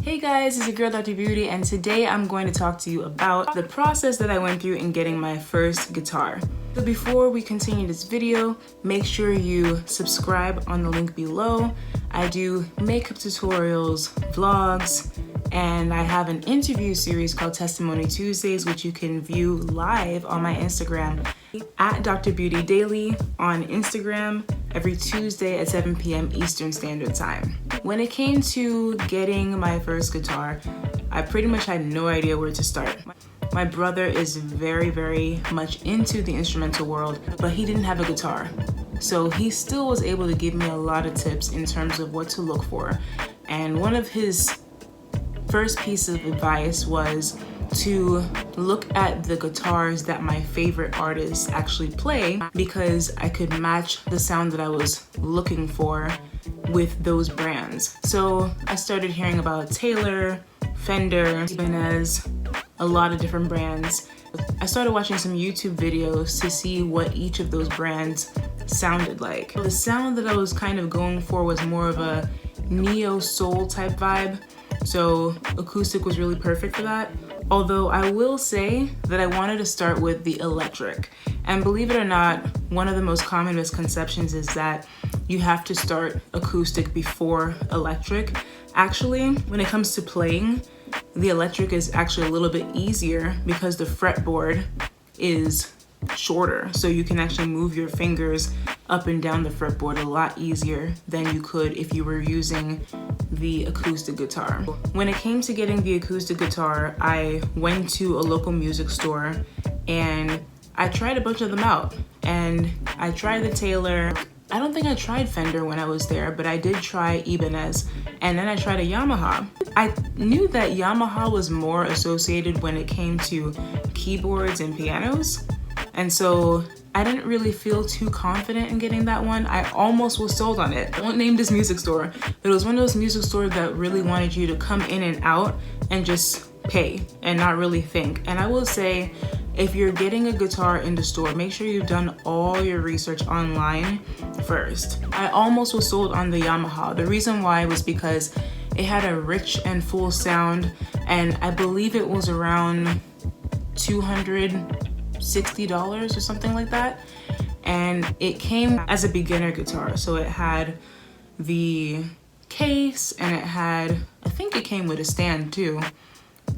Hey guys, it's your girl Dr. Beauty, and today I'm going to talk to you about the process that I went through in getting my first guitar. So before we continue this video, make sure you subscribe on the link below. I do makeup tutorials, vlogs, and I have an interview series called Testimony Tuesdays, which you can view live on my Instagram at Dr. Beauty Daily on Instagram every Tuesday at 7 p.m. Eastern Standard Time. When it came to getting my first guitar, I pretty much had no idea where to start. My brother is very much into the instrumental world, but he didn't have a guitar. So he still was able to give me a lot of tips in terms of what to look for. And one of his first piece of advice was to look at the guitars that my favorite artists actually play, because I could match the sound that I was looking for with those brands. So I started hearing about Taylor, Fender, Ibanez, a lot of different brands. I started watching some YouTube videos to see what each of those brands sounded like. The sound that I was kind of going for was more of a neo-soul type vibe, so Acoustic was really perfect for that. Although I will say that I wanted to start with the electric. And believe it or not, one of the most common misconceptions is that you have to start acoustic before electric. Actually, when it comes to playing, the electric is actually a little bit easier because the fretboard is shorter. So you can actually move your fingers up and down the fretboard a lot easier than you could if you were using the acoustic guitar. When it came to getting the acoustic guitar, I went to a local music store and I tried a bunch of them out. And I tried the Taylor. I don't think I tried Fender when I was there, but I did try Ibanez, and then I tried a Yamaha. I knew that Yamaha was more associated when it came to keyboards and pianos, and so I didn't really feel too confident in getting that one. I almost was sold on it. I won't name this music store, but it was one of those music stores that really wanted you to come in and out and just pay and not really think. And I will say, if you're getting a guitar in the store, make sure you've done all your research online first. I almost was sold on the Yamaha. The reason why was because it had a rich and full sound, and I believe it was around $260 or something like that. And it came as a beginner guitar. So it had the case, and it had, I think it came with a stand too,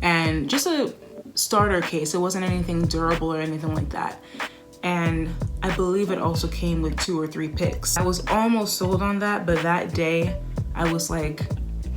and just a starter case. It wasn't anything durable or anything like that. And I believe it also came with 2 or 3 picks. I was almost sold on that, but that day I was like,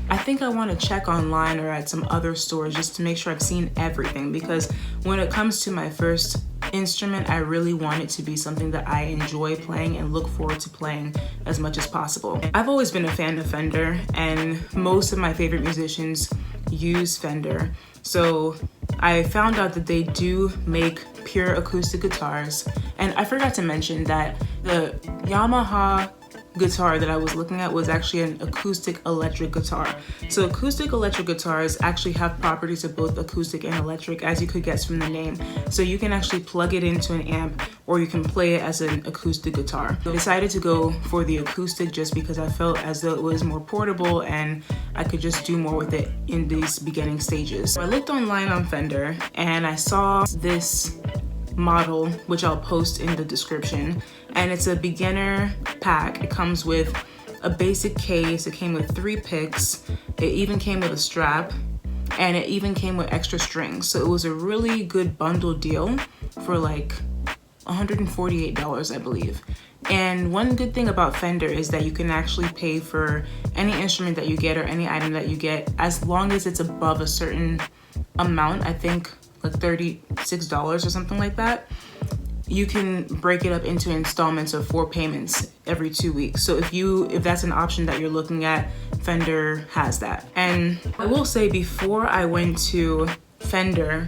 I think I want to check online or at some other stores just to make sure I've seen everything, because when it comes to my first instrument, I really want it to be something that I enjoy playing and look forward to playing as much as possible. I've always been a fan of Fender, and most of my favorite musicians use Fender. So I found out that they do make pure acoustic guitars. And I forgot to mention that the Yamaha guitar that I was looking at was actually an acoustic electric guitar. So acoustic electric guitars actually have properties of both acoustic and electric, as you could guess from the name. So you can actually plug it into an amp, or you can play it as an acoustic guitar. I decided to go for the acoustic just because I felt as though it was more portable and I could just do more with it in these beginning stages. So I looked online on Fender and I saw this model, which I'll post in the description, and it's a beginner pack. It comes with a basic case, it came with 3 picks, it even came with a strap, and it even came with extra strings. So it was a really good bundle deal for like $148, I believe. And one good thing about Fender is that you can actually pay for any instrument that you get or any item that you get, as long as it's above a certain amount, I think like $36 or something like that. You can break it up into installments of 4 payments every 2 weeks. So if that's an option that you're looking at, Fender has that. And I will say, before I went to Fender,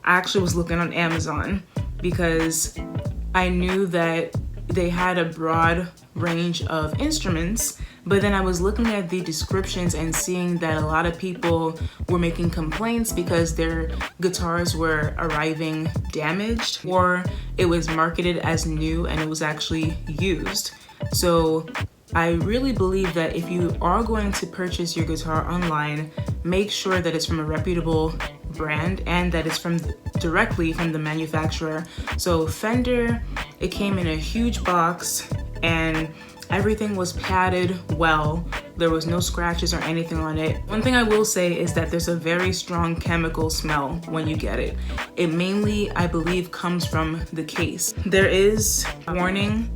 I actually was looking on Amazon, because I knew that they had a broad range of instruments, but then I was looking at the descriptions and seeing that a lot of people were making complaints because their guitars were arriving damaged, or it was marketed as new and it was actually used. So I really believe that if you are going to purchase your guitar online, make sure that it's from a reputable brand and that it's directly from the manufacturer. So Fender, it came in a huge box and everything was padded well. There was no scratches or anything on it. One thing I will say is that there's a very strong chemical smell when you get it. It mainly, I believe, comes from the case. There is a warning,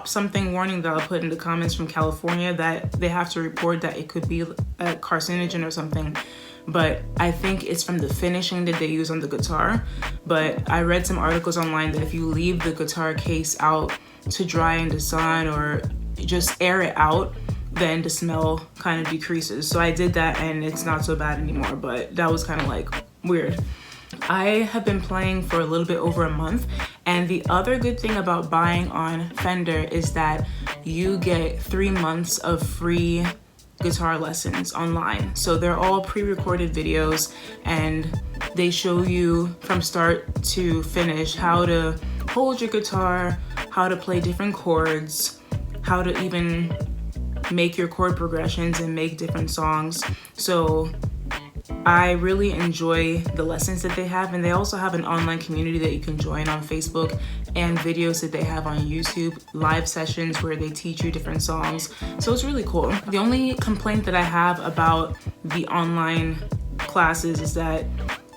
something warning that I'll put in the comments from California that they have to report that it could be a carcinogen or something. But I think it's from the finishing that they use on the guitar. But I read some articles online that if you leave the guitar case out to dry in the sun or just air it out, then the smell kind of decreases. So I did that and it's not so bad anymore, but that was kind of like weird. I have been playing for a little bit over a month, and the other good thing about buying on Fender is that you get 3 months of free guitar lessons online. So they're all pre-recorded videos and they show you from start to finish how to hold your guitar, how to play different chords, how to even make your chord progressions and make different songs. So I really enjoy the lessons that they have, and they also have an online community that you can join on Facebook and videos that they have on YouTube, live sessions where they teach you different songs. So it's really cool. The only complaint that I have about the online classes is that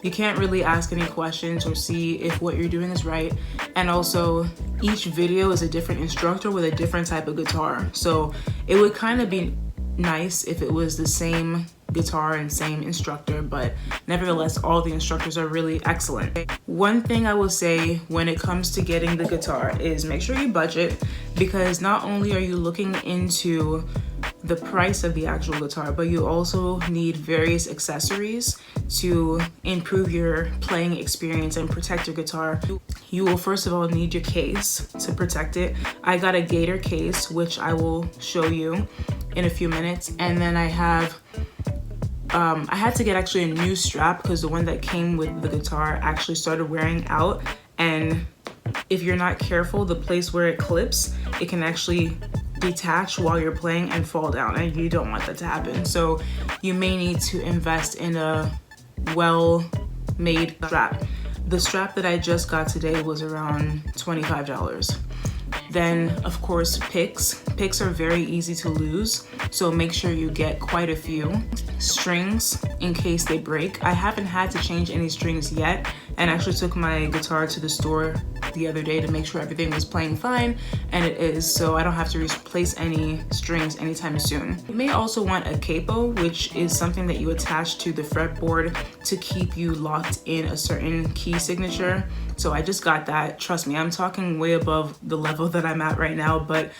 you can't really ask any questions or see if what you're doing is right. And also each video is a different instructor with a different type of guitar. So it would kind of be nice if it was the same guitar and same instructor, but nevertheless, all the instructors are really excellent. One thing I will say when it comes to getting the guitar is make sure you budget, because not only are you looking into the price of the actual guitar, but you also need various accessories to improve your playing experience and protect your guitar. You will first of all need your case to protect it. I got a Gator case, which I will show you in a few minutes, and then I had to get actually a new strap because the one that came with the guitar actually started wearing out, and if you're not careful, the place where it clips, it can actually detach while you're playing and fall down, and you don't want that to happen. So you may need to invest in a well-made strap. The strap that I just got today was around $25. Then, of course, picks. Picks are very easy to lose, so make sure you get quite a few. Strings, in case they break. I haven't had to change any strings yet, and actually took my guitar to the store the other day to make sure everything was playing fine, and it is, so I don't have to replace any strings anytime soon. You may also want a capo, which is something that you attach to the fretboard to keep you locked in a certain key signature. So I just got that. Trust me, I'm talking way above the level that I'm at right now, but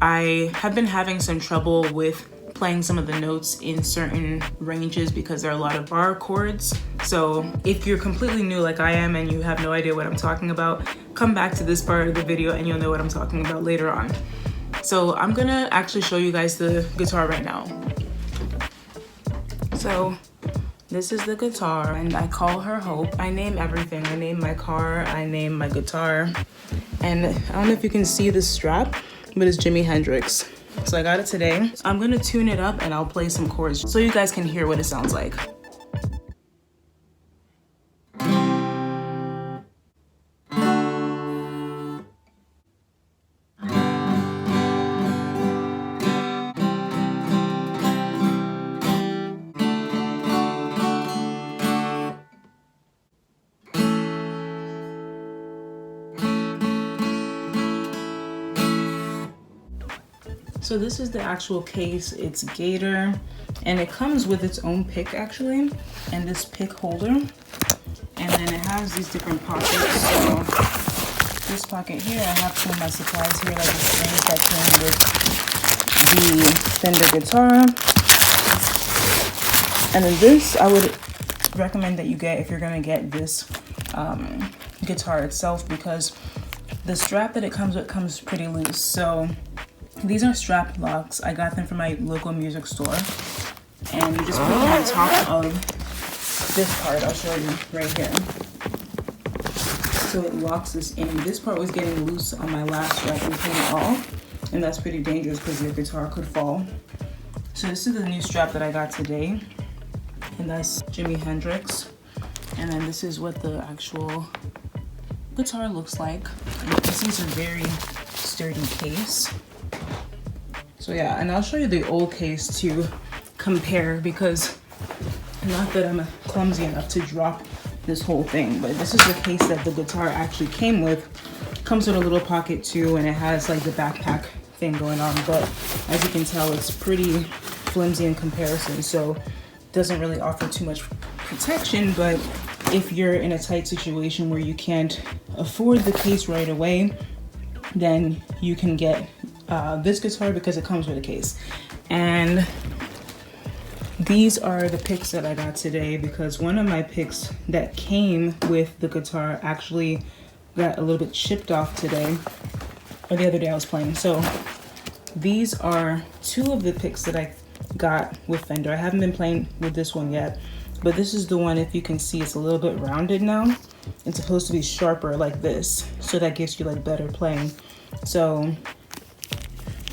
I have been having some trouble with playing some of the notes in certain ranges because there are a lot of bar chords. So if you're completely new like I am and you have no idea what I'm talking about, come back to this part of the video and you'll know what I'm talking about later on. So I'm gonna actually show you guys the guitar right now. So this is the guitar, and I call her Hope. I name everything. I name my car, I name my guitar. And I don't know if you can see the strap, but it's Jimi Hendrix. So I got it today. I'm gonna tune it up and I'll play some chords so you guys can hear what it sounds like. So this is the actual case. It's Gator, and it comes with its own pick actually, and this pick holder. And then it has these different pockets. So this pocket here, I have some of my supplies here, like the strings that came with the Fender guitar. And then this, I would recommend that you get if you're gonna get this guitar itself, because the strap that it comes with comes pretty loose. So these are strap locks. I got them from my local music store. And you just put them on top of this part. I'll show you right here. So it locks this in. This part was getting loose on my last strap and came off. and that's pretty dangerous because your guitar could fall. So this is the new strap that I got today, and that's Jimi Hendrix. And then this is what the actual guitar looks like. And this is a very sturdy case. So yeah, and I'll show you the old case to compare, because not that I'm clumsy enough to drop this whole thing, but this is the case that the guitar actually came with. Comes with a little pocket too, and it has like the backpack thing going on, but as you can tell, it's pretty flimsy in comparison, so it doesn't really offer too much protection. But if you're in a tight situation where you can't afford the case right away, then you can get this guitar because it comes with a case. And these are the picks that I got today, because one of my picks that came with the guitar actually got a little bit chipped off today, or the other day I was playing. So these are two of the picks that I got with Fender. I haven't been playing with this one yet, but this is the one. If you can see, it's a little bit rounded now. It's supposed to be sharper like this, so that gives you like better playing. So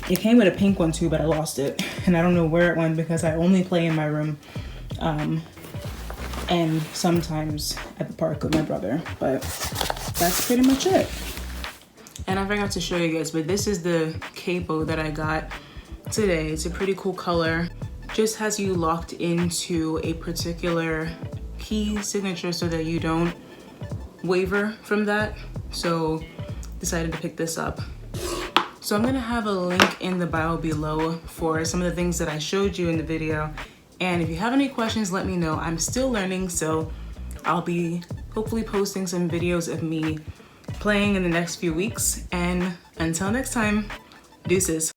it came with a pink one too, but I lost it, and I don't know where it went because I only play in my room and sometimes at the park with my brother, but that's pretty much it. And I forgot to show you guys, but this is the Capo that I got today. It's a pretty cool color. Just has you locked into a particular key signature so that you don't waver from that. So decided to pick this up. So I'm gonna have a link in the bio below for some of the things that I showed you in the video. And if you have any questions, let me know. I'm still learning, so I'll be hopefully posting some videos of me playing in the next few weeks. And until next time, deuces.